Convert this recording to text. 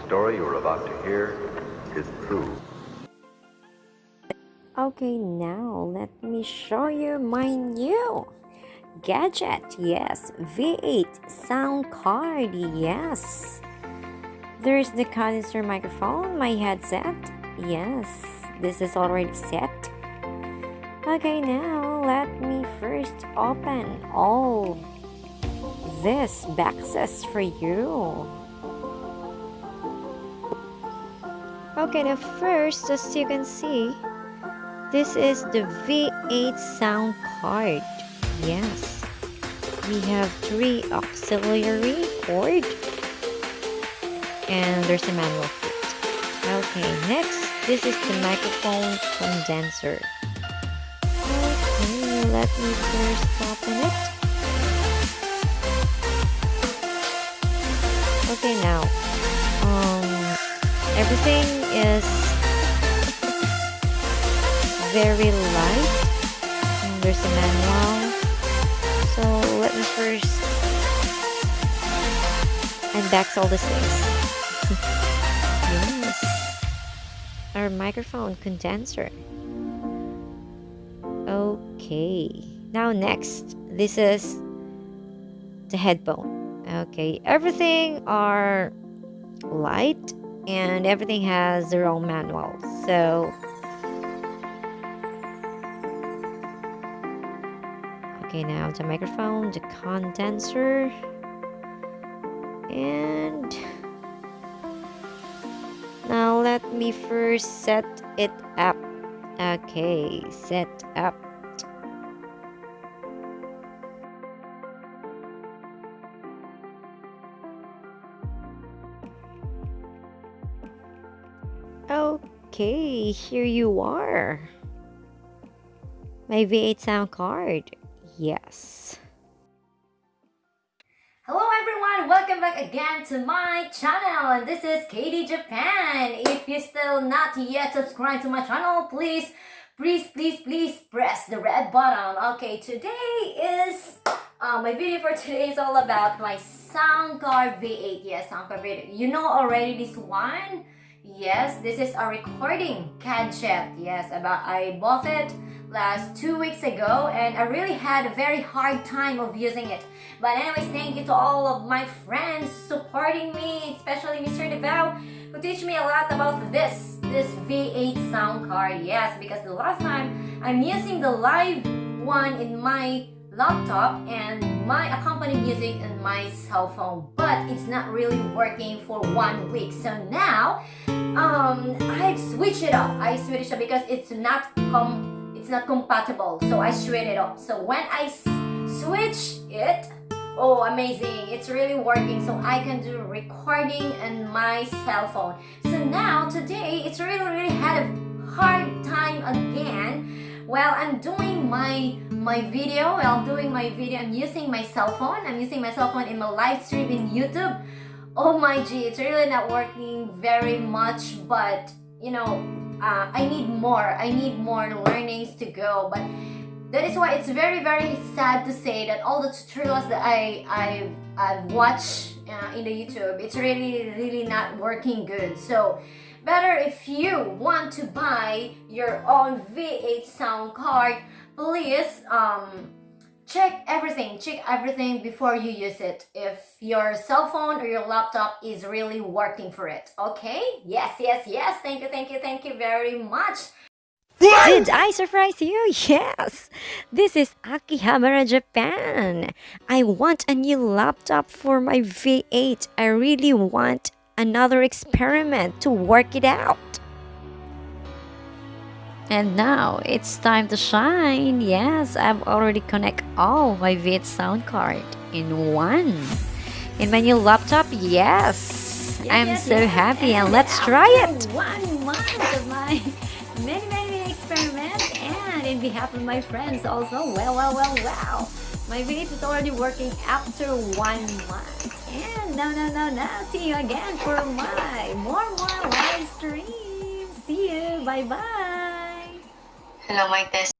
story you're about to hear is true. Okay, now let me show you my new gadget. Yes, V8 sound card. Yes, there's the condenser microphone, my headset. Yes, this is already set. Okay, now let me first open all this boxes for you. Okay, the first, as you can see, this is the V8 sound card. Yes, we have 3 auxiliary cord and there's a manual fit. Okay, next, this is the microphone condenser. Okay, let me first open it. Okay, now, everything is very light. And there's a manual. So let me first unbox all these things. Yes, our microphone condenser. Okay, now next, this is the headphone. Okay, everything are light and everything has their own manual. So okay, now the microphone, the condenser, and now let me first set it up. Okay, set up. Okay, here you are. My V8 sound card. Yes. Hello everyone, welcome back again to my channel, and this is Katie Japan. If you still not yet subscribed to my channel, please press the red button. Okay, today is my video for today is all about my soundcard V8. Yes, soundcard V8. You know already this one. Yes, this is a recording gadget. Yes, I bought it last 2 weeks ago and I really had a very hard time of using it. But anyways, thank you to all of my friends supporting me, especially Mr. DeVow, who teach me a lot about this V8 sound card. Yes, because the last time I'm using the live one in my laptop and my accompanying music in my cell phone, but it's not really working for 1 week. So now I switch it off. Because it's not compatible. So I switch it off. So when I switch it, oh amazing, it's really working. So I can do recording in my cell phone. So now today it's really had a hard time again. Well, I'm doing my video. I'm using my cell phone. I'm using my cell phone in my live stream in YouTube. Oh my gee, it's really not working very much, but you know, I need more learnings to go. But that is why it's very sad to say that all the tutorials that I've watched in the YouTube, it's really not working good. So better if you want to buy your own V8 sound card, please check everything before you use it, if your cell phone or your laptop is really working for it. Okay, yes, thank you very much. Did I surprise you? Yes! This is Akihabara Japan. I want a new laptop for my V8. I really want another experiment to work it out. And now it's time to shine. Yes, I've already connected all my V8 sound card in one. In my new laptop, yes. I'm so happy, and let's try it. 1 month of my many experiments, and in behalf of my friends also. Wow. My V8 is already working after 1 month. And now, see you again for my more live streams. See you. Bye. Hello, my test.